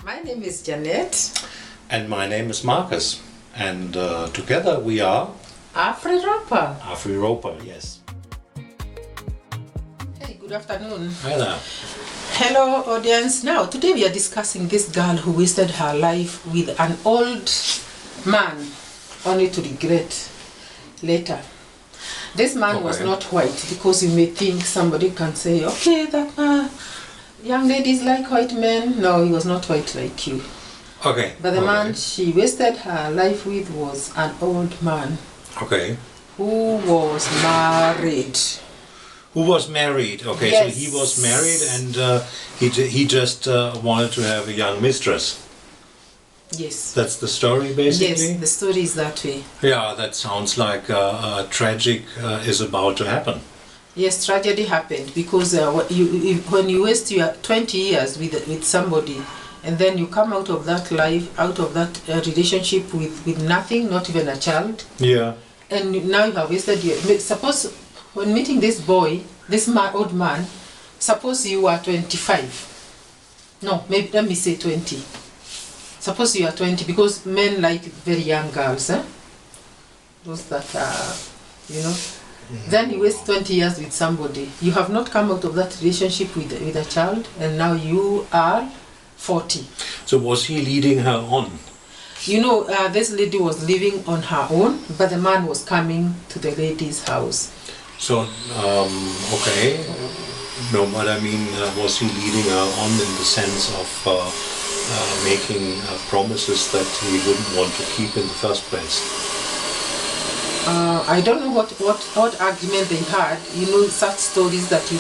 My name is Janet. And my name is Marcus. And together we are AfriRopa. AfriRopa, yes. Hey, good afternoon. Hi there. Hello, audience. Now, today we are discussing this girl who wasted her life with an old man, only to regret later. This man was not white, because you may think somebody can say, okay, that young ladies like white men. No, he was not white like you. Okay. But the man she wasted her life with was an old man. Okay. Who was married. Who was married? Okay, yes. So he was married and he just wanted to have a young mistress. Yes. That's the story, basically? Yes, the story is that way. Yeah, that sounds like a tragic is about to happen. Yes, tragedy happened because when you waste your 20 years with somebody and then you come out of that life, out of that relationship with nothing, not even a child. Yeah. And now you have wasted your... Suppose when meeting this boy, this old man, suppose you are 25. No, maybe let me say 20. Suppose you are 20, because men like very young girls, eh? Those that are, you know. Then you waste 20 years with somebody. You have not come out of that relationship with a child, and now you are 40. So was he leading her on? You know, this lady was living on her own, but the man was coming to the lady's house. So, okay. No, but I mean, was he leading her on in the sense of making promises that he wouldn't want to keep in the first place? I don't know what argument they had. You know, such stories that you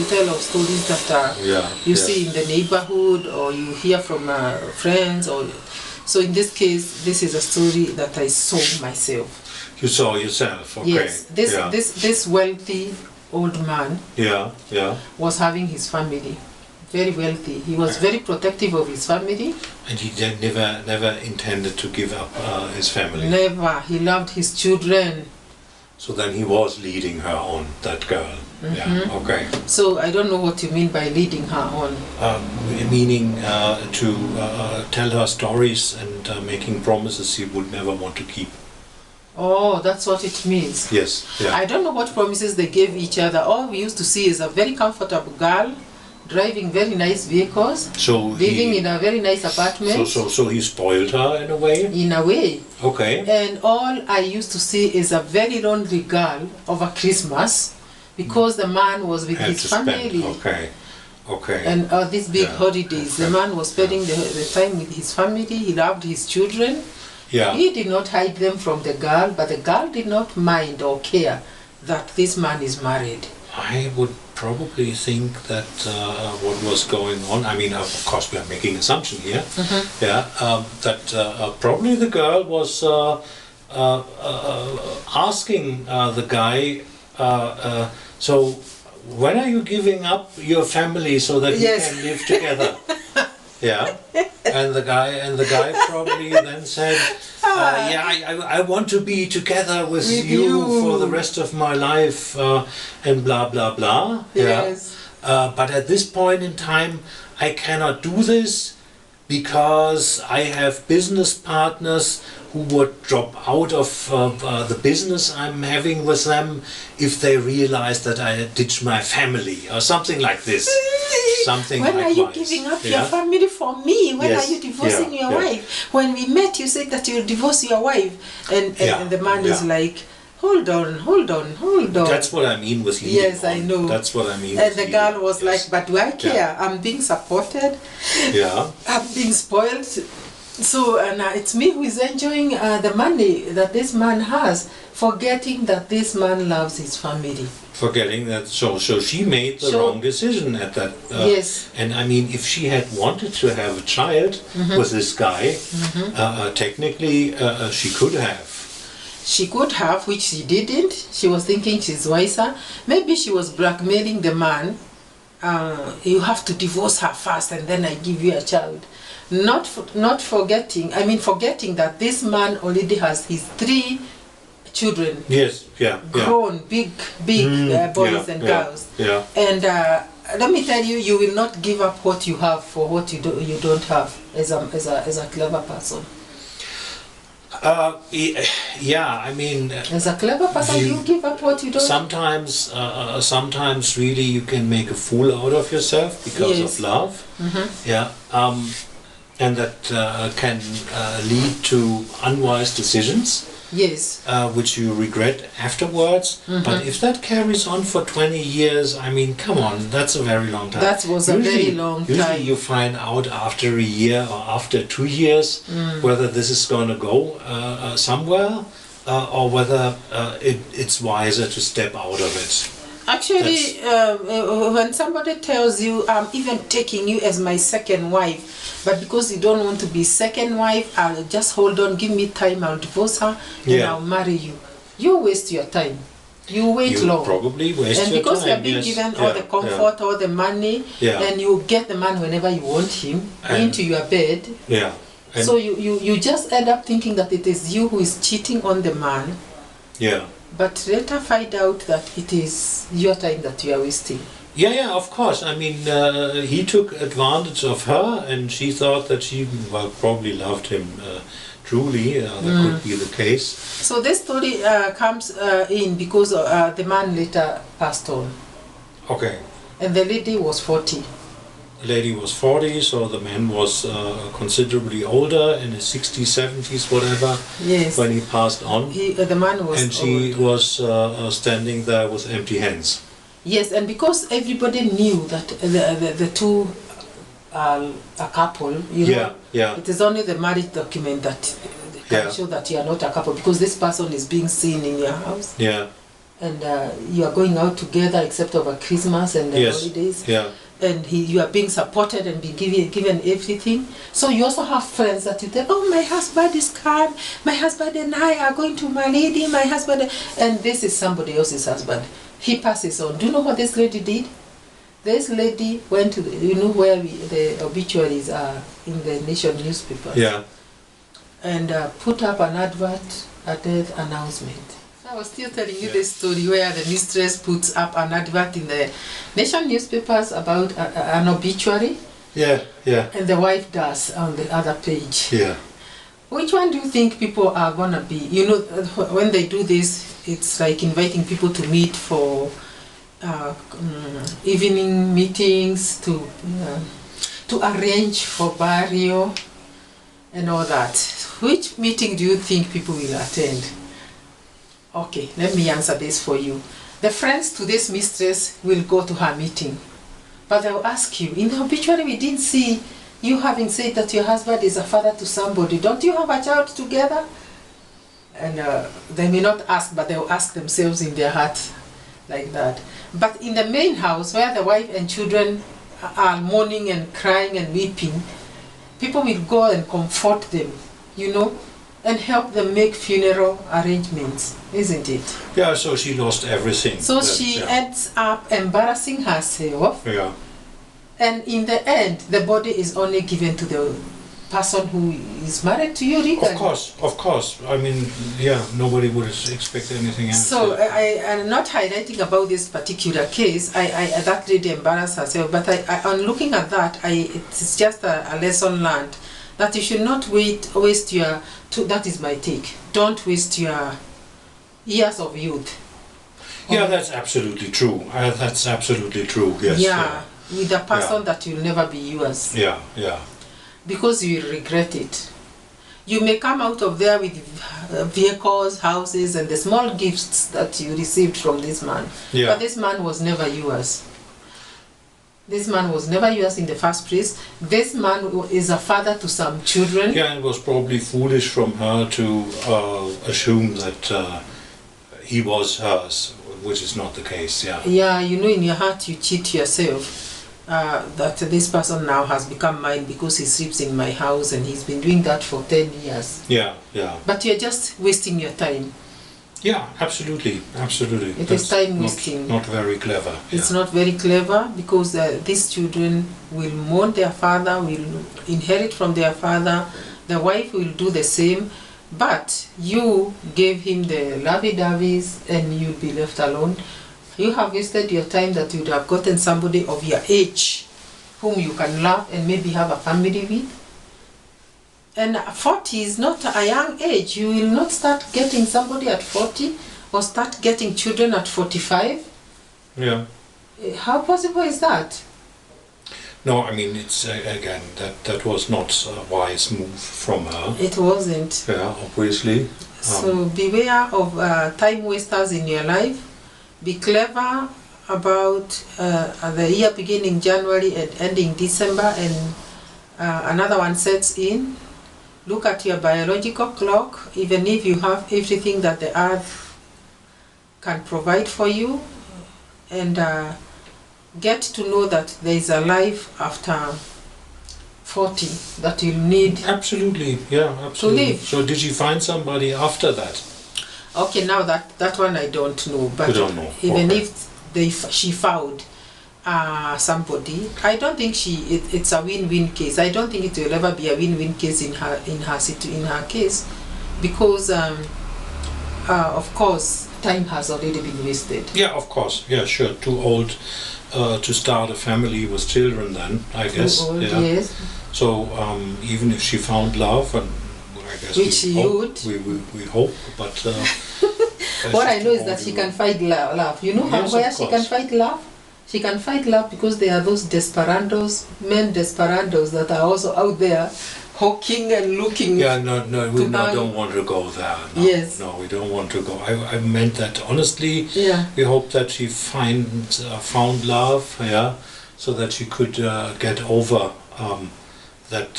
tell of stories that you see in the neighborhood, or you hear from friends, or so in this case, this is a story that I saw myself. You saw yourself, okay. Yes, this wealthy old man was having his family, very wealthy. He was very protective of his family. And he never intended to give up his family? Never. He loved his children. So then he was leading her on, that girl. Yeah, okay. So I don't know what you mean by leading her on. Meaning to tell her stories and making promises he would never want to keep. Oh, that's what it means. Yes. Yeah. I don't know what promises they gave each other. All we used to see is a very comfortable girl driving very nice vehicles, living in a very nice apartment. So he spoiled her in a way? In a way. Okay. And all I used to see is a very lonely girl over Christmas, because the man was with his family. Okay. And these big holidays, the man was spending the time with his family. He loved his children. Yeah. He did not hide them from the girl, but the girl did not mind or care that this man is married. I would probably think that what was going on, I mean, of course we are making assumption here, that probably the girl was asking the guy, so when are you giving up your family so that we can live together? Yeah, and the guy probably then said, I want to be together with you for the rest of my life, and blah blah blah. Yes. But at this point in time, I cannot do this because I have business partners who would drop out of the business I'm having with them if they realize that I ditch my family, or something like this. When are you giving up your family for me? When are you divorcing your wife? When we met, you said that you'll divorce your wife. And the man is like, hold on. That's what I mean with leading. Yes, I know. That's what I mean. And the girl was like, but do I care? I'm being supported. Yeah. I'm being spoiled. So, and it's me who is enjoying the money that this man has, forgetting that this man loves his family. Forgetting that, so she made the wrong decision at that. Yes. And I mean, if she had wanted to have a child with this guy, technically she could have. She could have, which she didn't. She was thinking she's wiser. Maybe she was blackmailing the man. You have to divorce her first and then I give you a child. Not forgetting, forgetting that this man already has his 3 children. Yes, yeah. Grown, big boys and girls. Yeah. And let me tell you, you will not give up what you have for what you don't have as a clever person. Yeah, I mean, as a clever person, you give up what you don't. Sometimes really you can make a fool out of yourself because of love. Yeah, and that can lead to unwise decisions. Yes. Which you regret afterwards. But if that carries on for 20 years, I mean, come on, that's a very long time. That was a very long time. Usually you find out after a year or after 2 years whether this is going to go somewhere or whether it's wiser to step out of it. Actually, when somebody tells you, I'm even taking you as my second wife, but because you don't want to be second wife, I'll just hold on, give me time, I'll divorce her, and I'll marry you. You waste your time. You wait long. Probably waste your time. And because you're being given all the comfort, all the money, and you get the man whenever you want him into your bed. Yeah. And so you just end up thinking that it is you who is cheating on the man. Yeah. But later find out that it is your time that you are wasting. Yeah, of course. I mean, he took advantage of her, and she thought that she probably loved him truly. That could be the case. So this story comes in because the man later passed on. Okay. And the lady was 40. The lady was 40, so the man was considerably older, in his 60s, 70s, whatever, when he passed on. The man was and she was standing there with empty hands. Yes, and because everybody knew that the two are a couple, you know, it is only the marriage document that can show that you are not a couple, because this person is being seen in your house. Yeah. And you are going out together except over Christmas and the holidays. Yeah. And you are being supported and being given everything. So you also have friends that you tell, oh, my husband is calm, my husband and I are going to my lady, my husband, and this is somebody else's husband. He passes on. Do you know what this lady did? This lady went to, you know where the obituaries are in the Nation newspaper. Yeah. And put up an advert, a death announcement. I was still telling you this story where the mistress puts up an advert in the Nation newspapers about an obituary. Yeah. And the wife does on the other page. Yeah. Which one do you think people are gonna be? You know, when they do this, it's like inviting people to meet for evening meetings, to arrange for burial and all that. Which meeting do you think people will attend? Okay, let me answer this for you. The friends to this mistress will go to her meeting, but they'll ask you, in the obituary we didn't see you having said that your husband is a father to somebody. Don't you have a child together? And they may not ask, but they'll ask themselves in their heart like that. But in the main house, where the wife and children are mourning and crying and weeping, people will go and comfort them, you know, and help them make funeral arrangements, isn't it? Yeah, so she lost everything. So she ends up embarrassing herself. Yeah. And in the end, the body is only given to the person who is married to you legally. Of course. I mean, nobody would expect anything else. So I am not highlighting about this particular case. That lady embarrassed herself, but on looking at that, it's just a lesson learned that you should not waste your. That is my take. Don't waste your years of youth. Yeah, that's absolutely true. That's absolutely true. Yes. Yeah. With a person that will never be yours. Yeah. Because you will regret it. You may come out of there with vehicles, houses, and the small gifts that you received from this man. Yeah. But this man was never yours. This man was never yours in the first place. This man is a father to some children. Yeah, it was probably foolish from her to assume that he was hers, which is not the case. Yeah, you know, in your heart you cheat yourself. That this person now has become mine because he sleeps in my house, and he's been doing that for 10 years. Yeah. But you're just wasting your time. Yeah, absolutely. It is time wasting. Not very clever. It's not very clever, because these children will mourn their father, will inherit from their father. The wife will do the same, But you gave him the lovey-doveys and you'll be left alone. You have wasted your time that you'd have gotten somebody of your age whom you can love and maybe have a family with. And 40 is not a young age. You will not start getting somebody at 40 or start getting children at 45. Yeah. How possible is that? No, I mean, it's again, that was not a wise move from her. It wasn't. Yeah, obviously. So beware of time wasters in your life. Be clever about the year beginning January and ending December, and another one sets in. Look at your biological clock. Even if you have everything that the earth can provide for you, and get to know that there is a life after 40 that you need. Absolutely, yeah, absolutely. To live. So did she find somebody after that? Okay, now that one I don't know. But you don't know. Even Okay. if she found somebody, I don't think it's a win-win case. I don't think it will ever be a win-win case in her case, because of course time has already been wasted. Yeah, of course. Yeah, sure. Too old to start a family with children then, I guess. Too old, yeah. yes. So even if she found love, and I guess Which she would. We hope, but what I know is that she can fight love. You know Yes, where of she can course. fight love? She can fight love because there are those desperados, men desperados that are also out there hawking and looking. Yeah, no, we to don't want to go there. No, Yes. No, we don't want to go. I meant that honestly. Yeah. We hope that she found love, yeah, so that she could get over that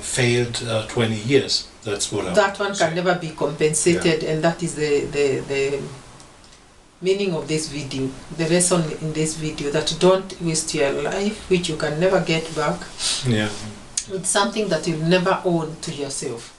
failed 20 years. That's what I That want one to can say. never be compensated, and that is the meaning of this video, the lesson in this video, that don't waste your life, which you can never get back. Yeah. It's something that you'll never own to yourself.